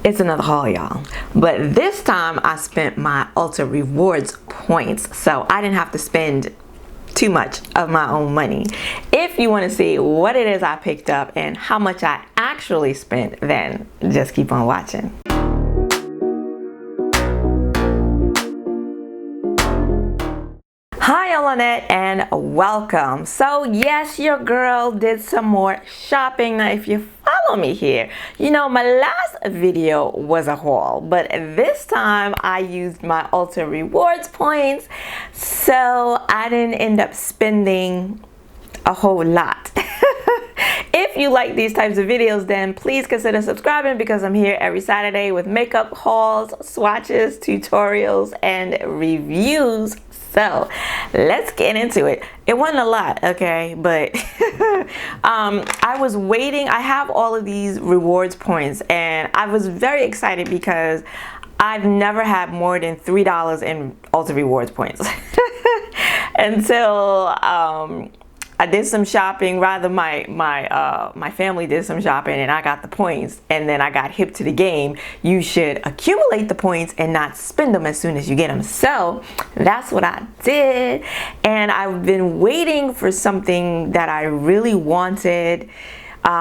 It's another haul, y'all. But this time I spent my Ulta Rewards points, so I didn't have to spend too much of my own money. If you want to see what it is I picked up and how much I actually spent, then just keep on watching. Hi Lynette and welcome. So yes, your girl did some more shopping. Now if you follow me here, you know my last video was a haul, but this time I used my Ulta Rewards points, so I didn't end up spending a whole lot. If you like these types of videos, then please consider subscribing because I'm here every Saturday with makeup hauls, swatches, tutorials, and reviews. So let's get into it. It wasn't a lot, okay, but I was waiting. I have all of these rewards points and I was very excited because I've never had more than $3 in Ulta Rewards points until I did some shopping. Rather, my family did some shopping and I got the points, and then I got hip to the game. You should accumulate the points and not spend them as soon as you get them. So that's what I did, and I've been waiting for something that I really wanted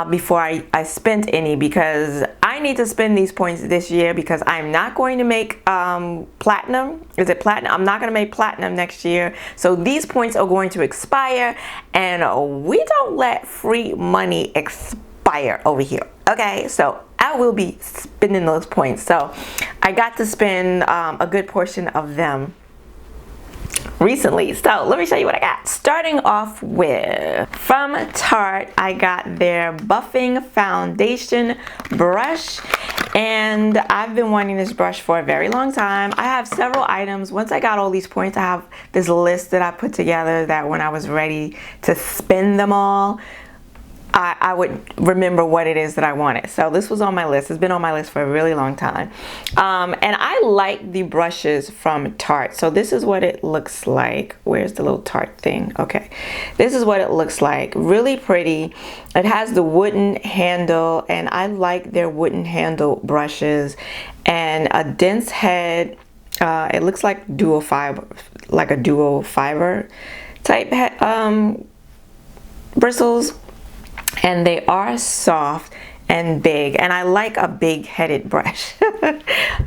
before I spent any, because I need to spend these points this year because I'm not going to make platinum. Is it platinum? I'm not going to make platinum next year. So these points are going to expire, and we don't let free money expire over here. Okay, so I will be spending those points. So I got to spend a good portion of them recently. So let me show you what I got. Starting off with, from Tarte, I got their buffing foundation brush, and I've been wanting this brush for a very long time. I have several items. Once I got all these points, I have this list that I put together that when I was ready to spend them all, I would remember what it is that I wanted. So this was on my list. It's been on my list for a really long time. And I like the brushes from Tarte. So this is what it looks like. Where's the little Tarte thing? Okay. This is what it looks like. Really pretty. It has the wooden handle, and I like their wooden handle brushes, and a dense head. It looks like dual fiber, like a dual fiber type bristles. And they are soft and big, and I like a big headed brush,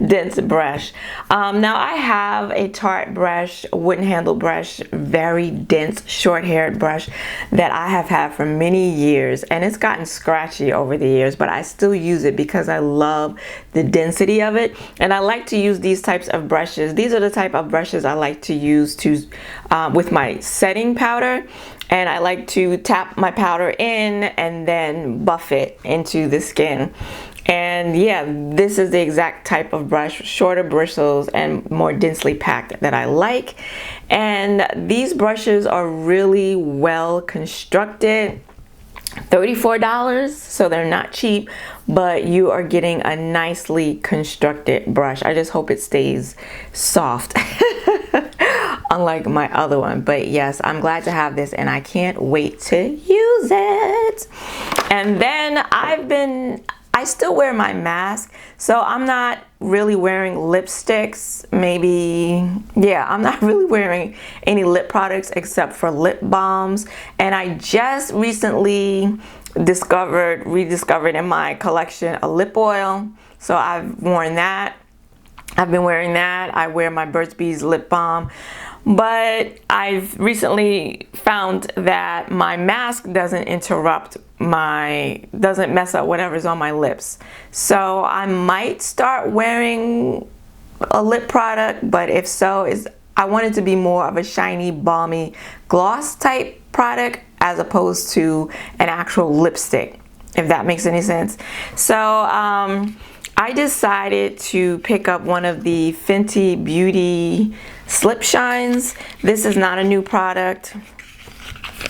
dense brush. Now I have a Tarte brush, a wooden handle brush, very dense short haired brush that I have had for many years, and it's gotten scratchy over the years, but I still use it because I love the density of it. And I like to use these types of brushes. These are the type of brushes I like to use with my setting powder. And I like to tap my powder in and then buff it into the skin. And yeah, this is the exact type of brush, shorter bristles and more densely packed, that I like. And these brushes are really well constructed. $34, so they're not cheap, but you are getting a nicely constructed brush. I just hope it stays soft unlike my other one. But yes, I'm glad to have this and I can't wait to use it. And then I still wear my mask, so I'm not really wearing lipsticks. Maybe, yeah, I'm not really wearing any lip products except for lip balms. And I just recently rediscovered in my collection a lip oil. So I've worn that. I've been wearing that. I wear my Burt's Bees lip balm. But I've recently found that my mask doesn't mess up whatever's on my lips. So I might start wearing a lip product, but if so, I want it to be more of a shiny, balmy gloss type product as opposed to an actual lipstick, if that makes any sense. So I decided to pick up one of the Fenty Beauty Slip Shines. This is not a new product.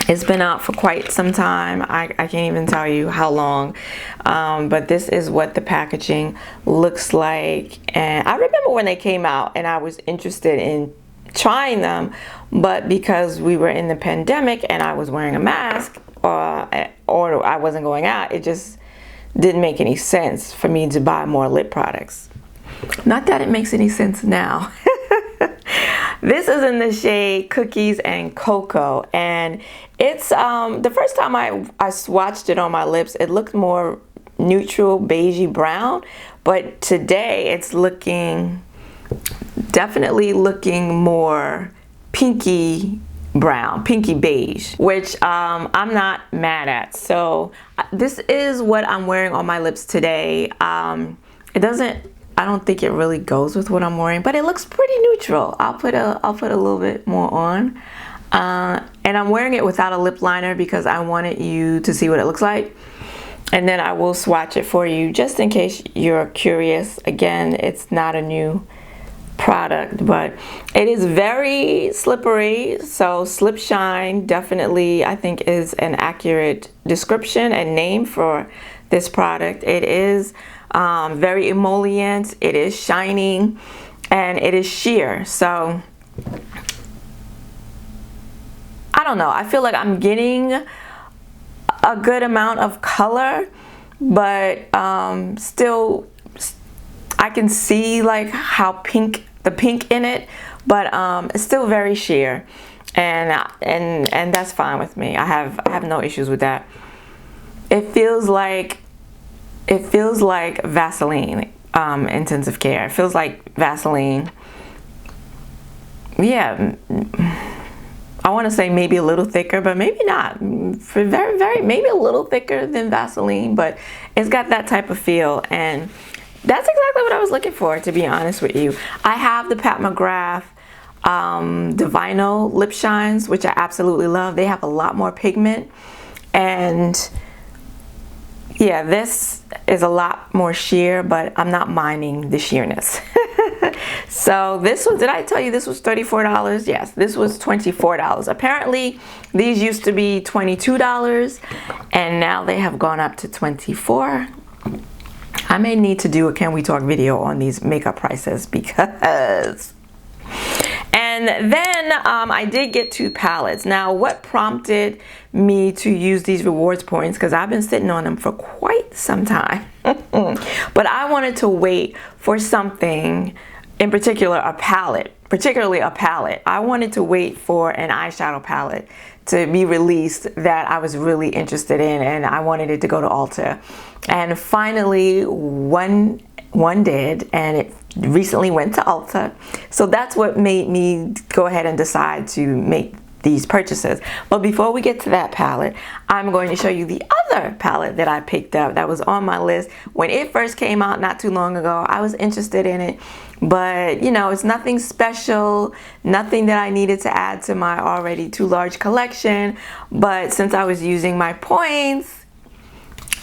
It's been out for quite some time. I can't even tell you how long. But this is what the packaging looks like. And I remember when they came out and I was interested in trying them, but because we were in the pandemic and I was wearing a mask or I wasn't going out, it just didn't make any sense for me to buy more lip products. Not that it makes any sense now. This is in the shade Cookies and Cocoa, and it's the first time I swatched it on my lips, it looked more neutral beigey brown, but today it's looking definitely looking more pinky brown, pinky beige, which I'm not mad at. So this is what I'm wearing on my lips today. It doesn't, I don't think it really goes with what I'm wearing, but it looks pretty neutral. I'll put a little bit more on. And I'm wearing it without a lip liner because I wanted you to see what it looks like. And then I will swatch it for you just in case you're curious. Again, it's not a new product, but it is very slippery. So Slip Shine definitely, I think, is an accurate description and name for this product. It is very emollient, it is shining, and it is sheer. So I don't know, I feel like I'm getting a good amount of color, but still I can see like how the pink in it, but it's still very sheer, and that's fine with me. I have no issues with that. It feels like Vaseline intensive care. It feels like Vaseline. Yeah, I want to say maybe a little thicker, but maybe not. For maybe a little thicker than Vaseline, but it's got that type of feel, and that's exactly what I was looking for, to be honest with you. I have the Pat McGrath Divino lip shines, which I absolutely love. They have a lot more pigment, and yeah, this is a lot more sheer, but I'm not minding the sheerness. So this was, did I tell you this was $34? Yes, this was $24. Apparently these used to be $22 and now they have gone up to $24. I may need to do a Can We Talk video on these makeup prices because... And then I did get 2 palettes. Now, what prompted me to use these rewards points, because I've been sitting on them for quite some time, but I wanted to wait for something, in particular a palette, particularly a palette. I wanted to wait for an eyeshadow palette to be released that I was really interested in, and I wanted it to go to Ulta. And finally, one did, and it recently went to Ulta. So that's what made me go ahead and decide to make these purchases. But before we get to that palette, I'm going to show you the other palette that I picked up that was on my list when it first came out not too long ago. I was interested in it, but you know, it's nothing special, nothing that I needed to add to my already too large collection. But since I was using my points,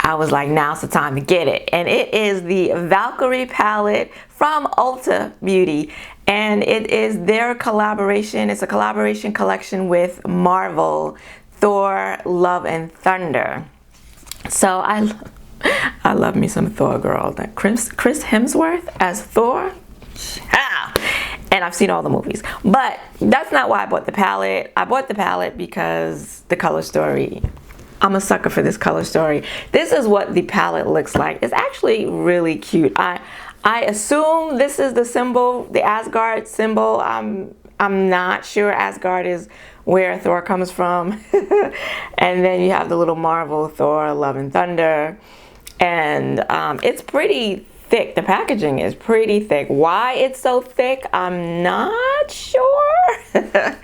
I was like, now's the time to get it. And it is the Valkyrie palette from Ulta Beauty. And it is their collaboration. It's a collaboration collection with Marvel, Thor, Love and Thunder. So I love me some Thor, girl. Chris Hemsworth as Thor. Ah! And I've seen all the movies. But that's not why I bought the palette. I bought the palette because the color story. I'm a sucker for this color story. This is what the palette looks like. It's actually really cute. I assume this is the symbol, the Asgard symbol. I'm not sure. Asgard is where Thor comes from. And then you have the little Marvel Thor, Love and Thunder. And it's pretty thick. The packaging is pretty thick. Why it's so thick, I'm not sure.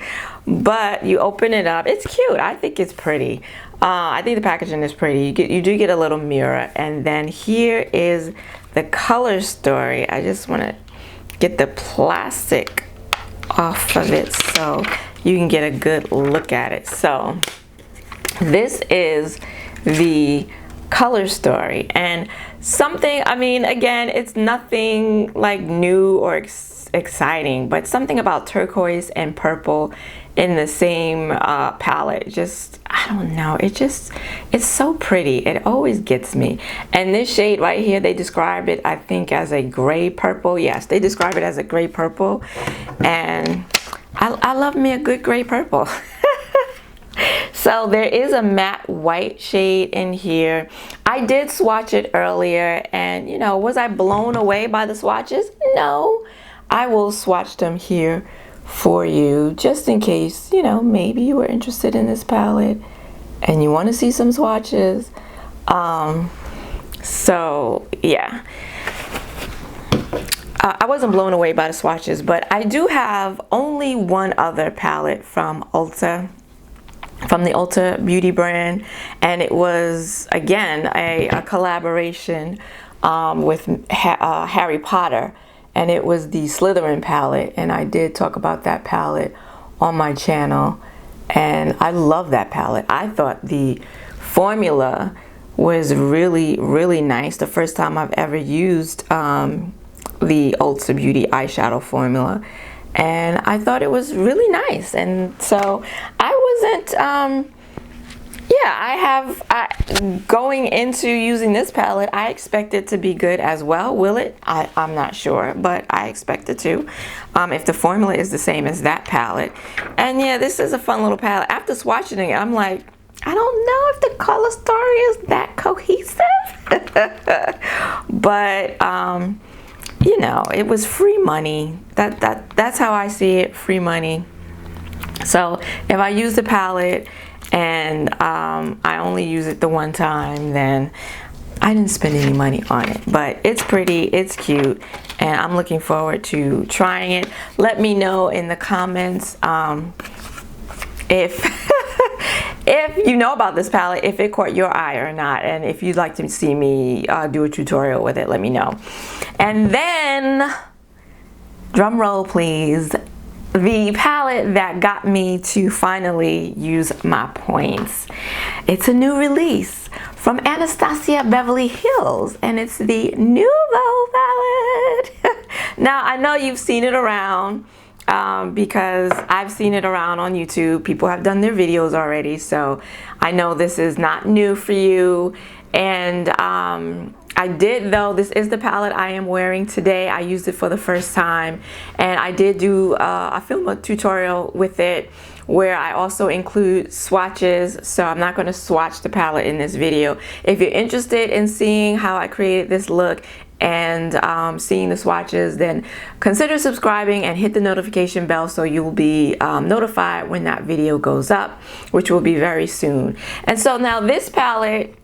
But you open it up. It's cute. I think it's pretty. I think the packaging is pretty. You do get a little mirror. And then here is the color story. I just want to get the plastic off of it so you can get a good look at it. So this is the color story, and something, I mean, again, it's nothing like new or exciting, but something about turquoise and purple in the same palette, just, I don't know, it's so pretty. It always gets me. And this shade right here, they describe it, I think, as a gray purple. Yes, they describe it as a gray purple, and I love me a good gray purple. So there is a matte white shade in here. I I did swatch it earlier, and you know, was I blown away by the swatches? No. I will swatch them here for you just in case, you know, maybe you were interested in this palette and you want to see some swatches. So yeah, I wasn't blown away by the swatches, but I do have only one other palette from Ulta, from the Ulta Beauty brand, and it was again a collaboration with Harry Potter, and it was the Slytherin palette, and I did talk about that palette on my channel, and I love that palette. I thought the formula was really, really nice. The first time I've ever used the Ulta Beauty eyeshadow formula, and I thought it was really nice. And so I wasn't going into using this palette, I expect it to be good as well. Will it? I'm not sure, but I expect it to, if the formula is the same as that palette. And yeah, this is a fun little palette. After swatching it, I'm like, I don't know if the color story is that cohesive. But you know, it was free money. That's how I see it, free money. So if I use the palette and I only use it the one time, then I didn't spend any money on it. But it's pretty, it's cute, and I'm looking forward to trying it. Let me know in the comments if if you know about this palette, if it caught your eye or not, and if you'd like to see me do a tutorial with it, let me know. And then, drum roll please, the palette that got me to finally use my points. It's a new release from Anastasia Beverly Hills, and it's the Nouveau palette. Now, I know you've seen it around because I've seen it around on YouTube. People have done their videos already, so I know this is not new for you. And I did, though, this is the palette I am wearing today. I used it for the first time, and I did do I filmed a tutorial with it where I also include swatches, so I'm not going to swatch the palette in this video. If you're interested in seeing how I created this look and seeing the swatches, then consider subscribing and hit the notification bell so you will be notified when that video goes up, which will be very soon. And so now this palette,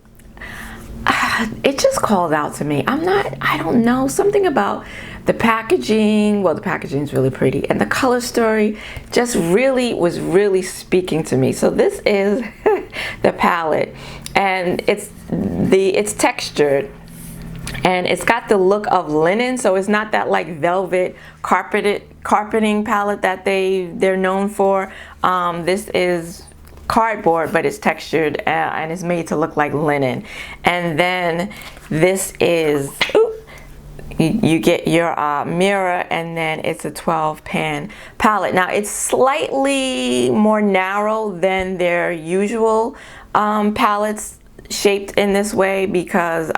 it just called out to me. I don't know, something about the packaging. Well, the packaging is really pretty, and the color story just was really speaking to me. So this is the palette, and it's textured, and it's got the look of linen, so it's not that like velvet carpeting palette that they're known for. This is cardboard, but it's textured and it's made to look like linen. And then this is, you get your mirror, and then it's a 12 pan palette. Now it's slightly more narrow than their usual palettes shaped in this way, because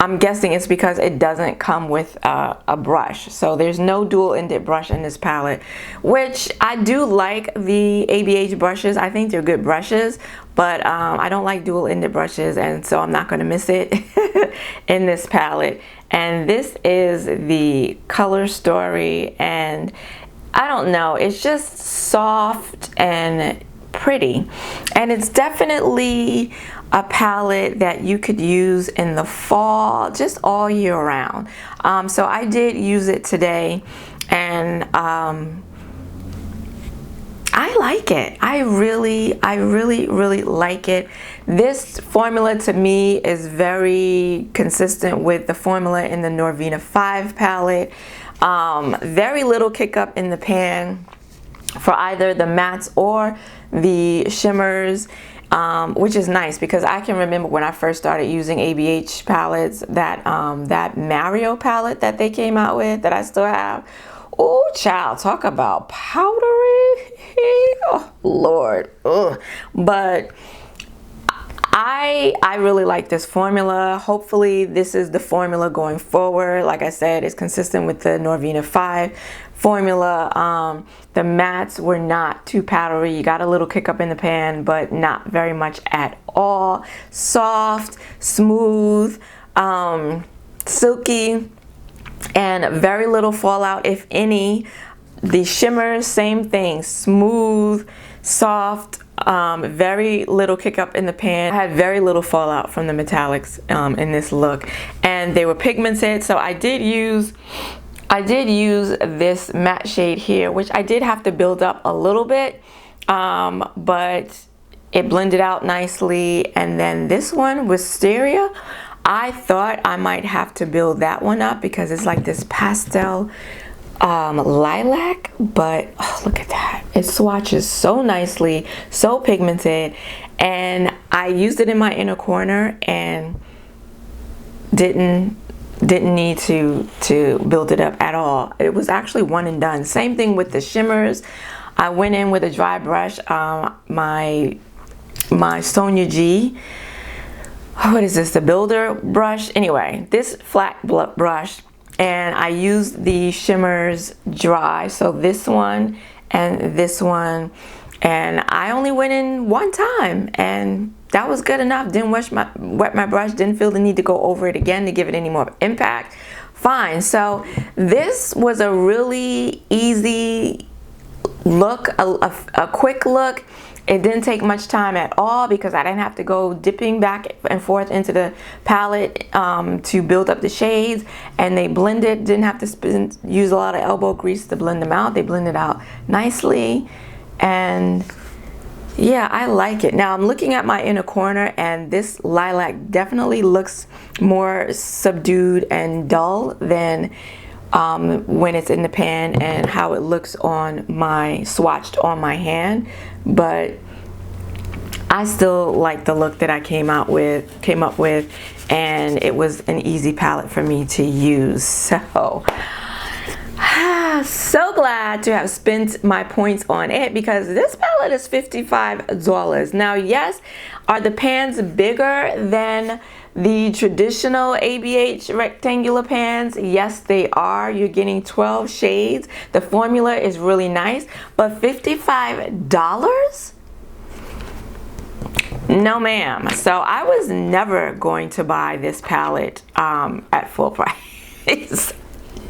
I'm guessing it's because it doesn't come with a brush. So there's no dual-ended brush in this palette, which I do like the ABH brushes. I think they're good brushes, but I don't like dual-ended brushes, and so I'm not going to miss it in this palette. And this is the color story, and I don't know, it's just soft and pretty, and it's definitely a palette that you could use in the fall, just all year round. So I did use it today, and I like it. I really like it. This formula to me is very consistent with the formula in the Norvina 5 palette. Very little kick up in the pan for either the mattes or the shimmers, which is nice, because I can remember when I first started using ABH palettes, that that Mario palette that they came out with, that I still have. Oh child, talk about powdery. Oh Lord. Ugh. But I really like this formula. Hopefully this is the formula going forward. Like I said, it's consistent with the Norvina 5 formula. The mattes were not too powdery. You got a little kick up in the pan, but not very much at all. Soft, smooth, silky, and very little fallout, if any. The shimmers, same thing, smooth, soft, very little kick up in the pan. I had very little fallout from the metallics in this look, and they were pigmented. So I did use this matte shade here, which I did have to build up a little bit, but it blended out nicely. And then this one, Wisteria, I thought I might have to build that one up because it's like this pastel lilac, but oh, look at that. It swatches so nicely, so pigmented, and I used it in my inner corner and didn't need to build it up at all. It was actually one and done. Same thing with the shimmers. I went in with a dry brush, my Sonia G, what is this, the Builder brush? Anyway, this flat brush, and I used the shimmers dry, so this one and this one, and I only went in one time, and that was good enough. Didn't wet my brush, didn't feel the need to go over it again to give it any more impact. Fine. So this was a really easy look, a quick look. It didn't take much time at all because I didn't have to go dipping back and forth into the palette to build up the shades, and they blended. Didn't have to use a lot of elbow grease to blend them out. They blended out nicely, and yeah, I like it. Now I'm looking at my inner corner, and this lilac definitely looks more subdued and dull than when it's in the pan, and how it looks on my swatched on my hand. But I still like the look that I came up with, and it was an easy palette for me to use. So so glad to have spent my points on it, because this palette is $55. Now, yes, are the pans bigger than the traditional ABH rectangular pans? Yes, they are. You're getting 12 shades. The formula is really nice, but $55? No, ma'am. So I was never going to buy this palette at full price.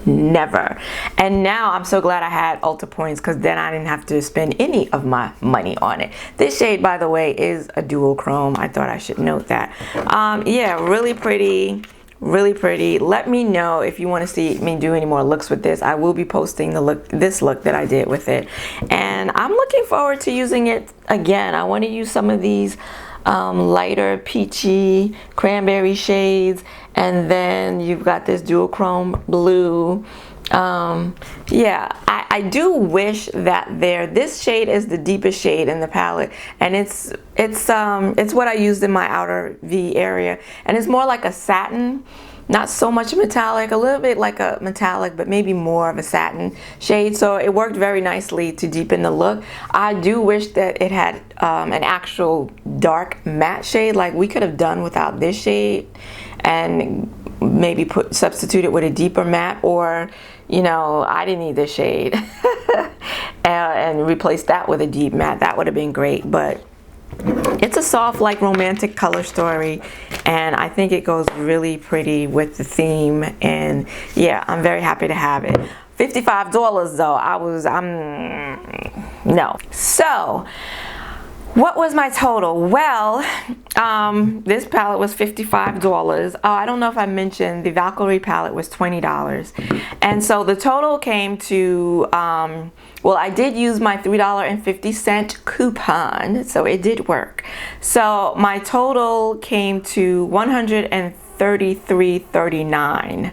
Never. And now I'm so glad I had Ulta points, because then I didn't have to spend any of my money on it. This shade, by the way, is a dual chrome. I thought I should note that. Yeah, really pretty, really pretty. Let me know if you want to see me do any more looks with this. I will be posting this look that I did with it, and I'm looking forward to using it again. I want to use some of these lighter peachy cranberry shades, and then you've got this dual chrome blue. Yeah, I do wish that this shade is the deepest shade in the palette, and it's what I used in my outer V area, and it's more like a satin, not so much metallic, a little bit like a metallic, but maybe more of a satin shade. So it worked very nicely to deepen the look. I do wish that it had an actual dark matte shade, like we could have done without this shade, and maybe substitute it with a deeper matte, or you know, I didn't need this shade and replace that with a deep matte. That would have been great, but it's a soft, like, romantic color story, and I think it goes really pretty with the theme. And yeah, I'm very happy to have it. $55 though. No. So what was my total? Well, this palette was $55. Oh, I don't know if I mentioned the Valkyrie palette was $20. And so the total came to, well, I did use my $3.50 coupon, so it did work. So my total came to $133.39.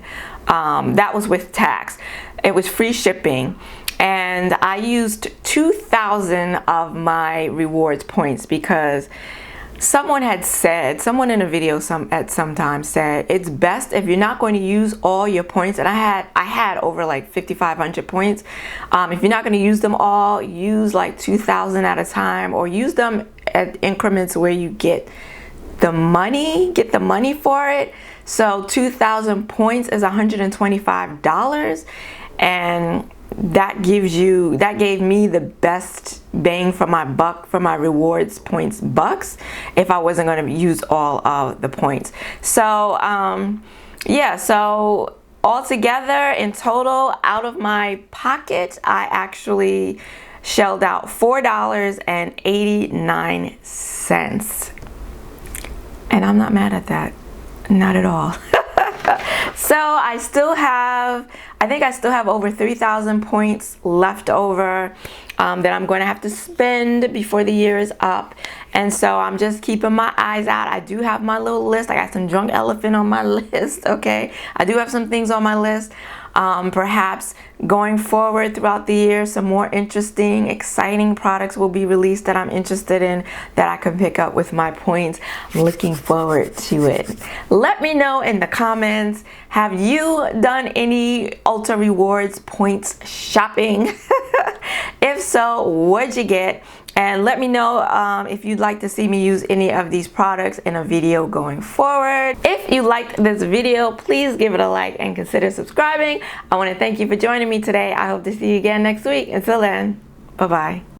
That was with tax. It was free shipping. And I used 2,000 of my rewards points, because someone in a video at some time said it's best if you're not going to use all your points. And I had over like 5,500 points. If you're not going to use them all, use like 2,000 at a time, or use them at increments where you get the money, get the money for it. So 2,000 points is $125, and that gave me the best bang for my buck for my rewards points bucks if I wasn't going to use all of the points. So yeah, so altogether in total out of my pocket I actually shelled out $4.89, and I'm not mad at that, not at all. So I think I still have over 3,000 points left over that I'm going to have to spend before the year is up. And so I'm just keeping my eyes out. I do have my little list. I got some drunk elephant on my list, okay? I do have some things on my list. Perhaps going forward throughout the year, some more interesting, exciting products will be released that I'm interested in that I can pick up with my points. I'm looking forward to it. Let me know in the comments, have you done any Ulta Rewards points shopping? If so, what'd you get? And let me know if you'd like to see me use any of these products in a video going forward. If you liked this video, please give it a like and consider subscribing. I want to thank you for joining me today. I hope to see you again next week. Until then, bye-bye.